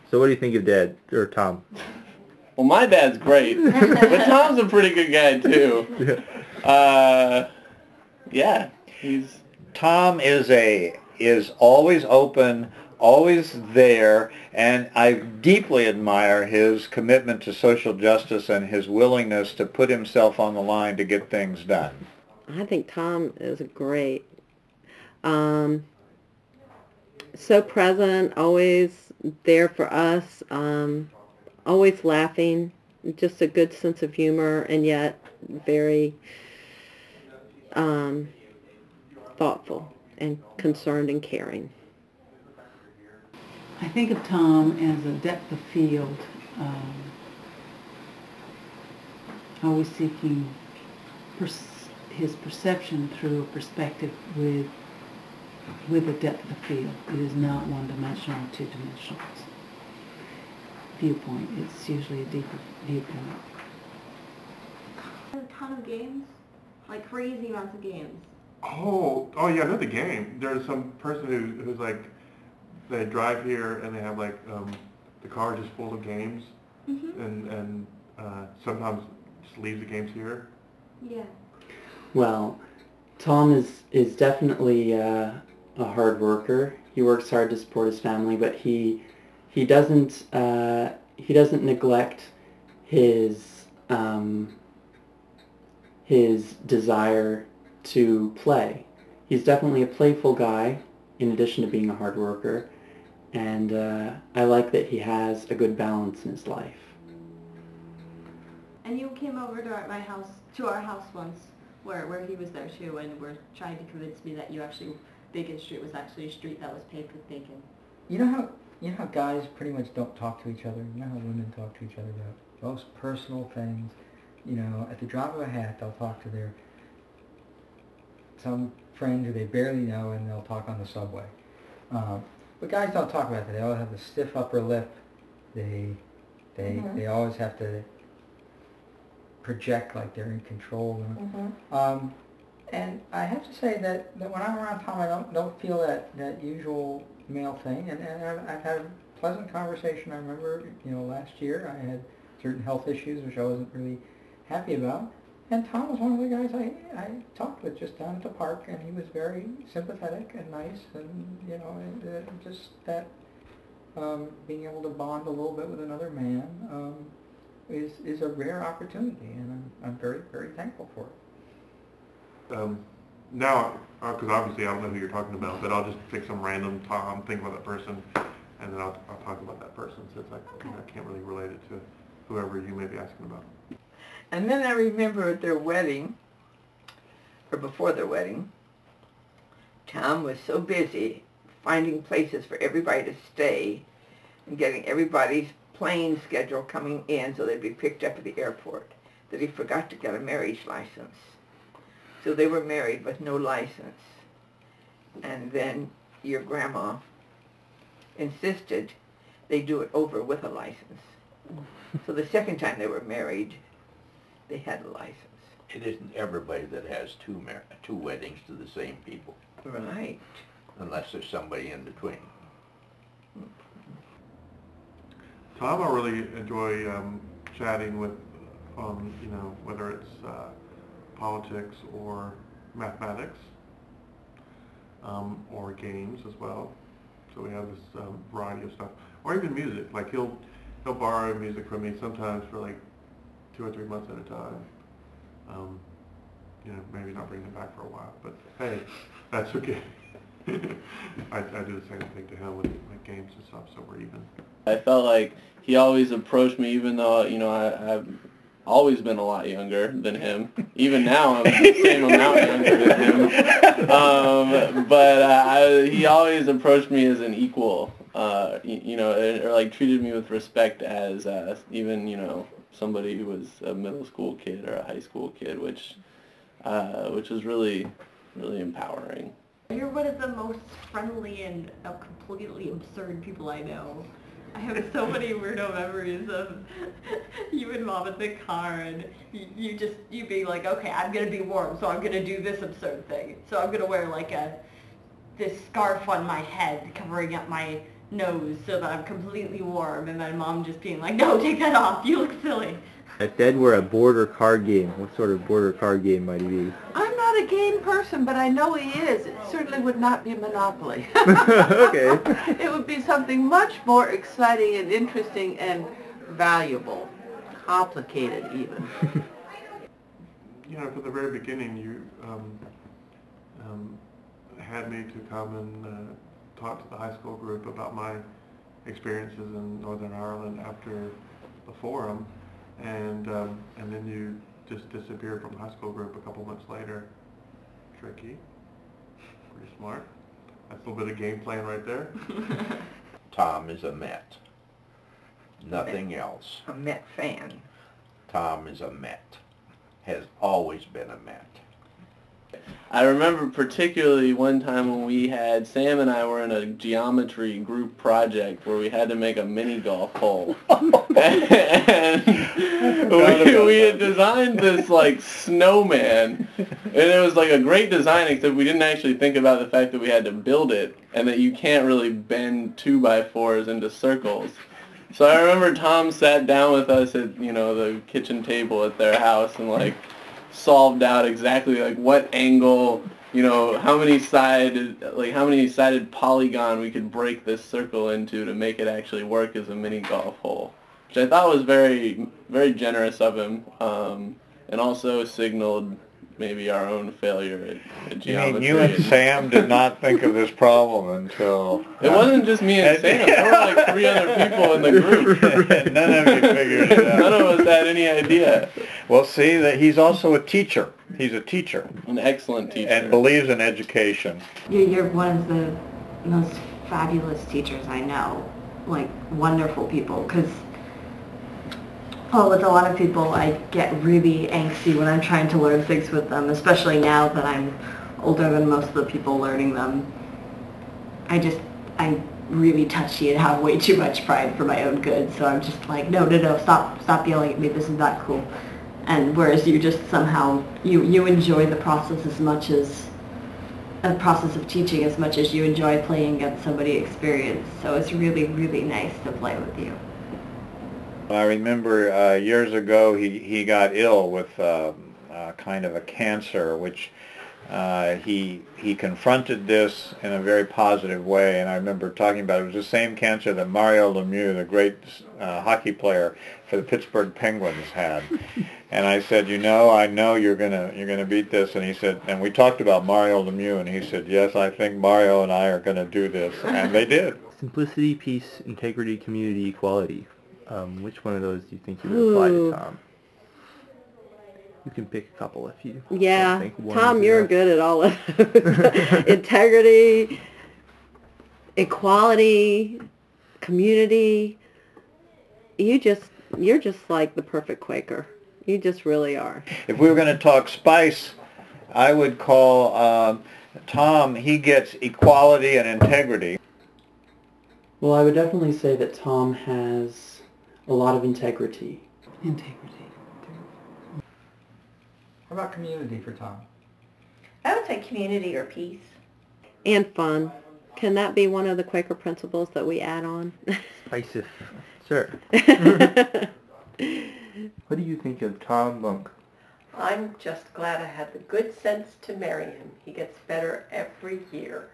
So what do you think of Dad, or Tom? Well, my dad's great, but Tom's a pretty good guy, too. Yeah, he's... Tom is always open, always there, and I deeply admire his commitment to social justice and his willingness to put himself on the line to get things done. I think Tom is great. So present, always there for us, always laughing, just a good sense of humor, and yet very thoughtful and concerned and caring. I think of Tom as a depth of field, always seeking his perception through a perspective with a depth of field. It is not one-dimensional or two-dimensional viewpoint. It's usually a deeper viewpoint. A ton of games, like crazy amounts of games. Oh yeah, I know the game. There's some person who's like, they drive here and they have like the car just full of games, and sometimes just leaves the games here. Yeah. Well, Tom is definitely a hard worker. He works hard to support his family, but he doesn't neglect his desire to play. He's definitely a playful guy, in addition to being a hard worker, and I like that he has a good balance in his life. And you came over to our house once, where he was there too, and were trying to convince me that Bacon Street was actually a street that was paved with bacon. You know how guys pretty much don't talk to each other? You know how women talk to each other about most personal things? You know, at the drop of a hat, they'll talk to some friend who they barely know, and they'll talk on the subway. But guys don't talk about that. They always have the stiff upper lip. They always have to project like they're in control. And I have to say that when I'm around Tom, I don't feel that usual male thing. And I've had a pleasant conversation. I remember, last year I had certain health issues which I wasn't really happy about. And Tom was one of the guys I talked with just down at the park, and he was very sympathetic and nice, and just that being able to bond a little bit with another man is a rare opportunity, and I'm very, very thankful for it. Now, because obviously I don't know who you're talking about, but I'll just pick some random Tom, think about that person, and then I'll talk about that person, since I can't really relate it to whoever you may be asking about. And then I remember at their wedding, or before their wedding, Tom was so busy finding places for everybody to stay and getting everybody's plane schedule coming in so they'd be picked up at the airport that he forgot to get a marriage license. So they were married with no license. And then your grandma insisted they do it over with a license. So the second time they were married, they had a license. It isn't everybody that has two weddings to the same people. Right. Unless there's somebody in between. Tom, I really enjoy chatting with, whether it's politics or mathematics, or games as well. So we have this variety of stuff, or even music. Like he'll borrow music from me sometimes for like 2 or 3 months at a time. Maybe not bring them back for a while, but hey, that's okay. I do the same thing to him with games and stuff, so we're even. I felt like he always approached me, even though, I've always been a lot younger than him. Even now, I'm the same amount younger than him. But he always approached me as an equal, or like treated me with respect as even, somebody who was a middle school kid or a high school kid, which was really, really empowering. You're one of the most friendly and completely absurd people I know. I have so many weirdo memories of you and Mom in the car, and you being like, okay, I'm gonna be warm, so I'm gonna do this absurd thing. So I'm gonna wear like this scarf on my head, covering up my nose so that I'm completely warm, and my mom just being like, no, take that off, you look silly. If Dad were a board or card game, what sort of board or card game might he be? I'm not a game person, but I know he is. It certainly would not be Monopoly. Okay. It would be something much more exciting and interesting and valuable. Complicated, even. You know, from the very beginning, you had me to come and talk to the high school group about my experiences in Northern Ireland after the forum, and then you just disappeared from the high school group a couple months later. Tricky. Pretty smart. That's a little bit of game plan right there. Tom is a Met. Nothing else. A Met fan. Tom is a Met. Has always been a Met. I remember particularly one time when Sam and I were in a geometry group project where we had to make a mini golf hole. And we had designed this like snowman, and it was like a great design, except we didn't actually think about the fact that we had to build it and that you can't really bend 2x4s into circles. So I remember Tom sat down with us at, the kitchen table at their house and like solved out exactly like what angle, how many sided polygon we could break this circle into to make it actually work as a mini golf hole, which I thought was very, very generous of him, and also signaled maybe our own failure at geometry. You and Sam did not think of this problem until... It wasn't just me and Sam. There were like 3 other people in the group. None of you figured it out. None of us had any idea. Well, see, that he's also a teacher. He's a teacher. An excellent teacher. And believes in education. You're one of the most fabulous teachers I know. Like, wonderful people, because with a lot of people, I get really angsty when I'm trying to learn things with them, especially now that I'm older than most of the people learning them. I'm really touchy and have way too much pride for my own good, so I'm just like, no, stop yelling at me, this is not cool. And whereas you just somehow, you enjoy the process as much as, a process of teaching as much as you enjoy playing against somebody experienced, so it's really, really nice to play with you. I remember years ago he got ill with kind of a cancer, which he confronted this in a very positive way. And I remember talking about it was the same cancer that Mario Lemieux, the great hockey player for the Pittsburgh Penguins, had. And I said, I know you're gonna beat this. And he said, and we talked about Mario Lemieux, and he said, yes, I think Mario and I are going to do this, and they did. Simplicity, peace, integrity, community, equality. Which one of those do you think you would apply to Tom? You can pick a couple if you Yeah, think one Tom, is you're enough. good at all of those. Integrity, equality, community. You're just like the perfect Quaker. You just really are. If we were going to talk spice, I would call Tom, he gets equality and integrity. Well, I would definitely say that Tom has a lot of integrity. Integrity. What about community for Tom? I would say community or peace. And fun. Can that be one of the Quaker principles that we add on? Spice, sir. What do you think of Tom Munk? I'm just glad I had the good sense to marry him. He gets better every year.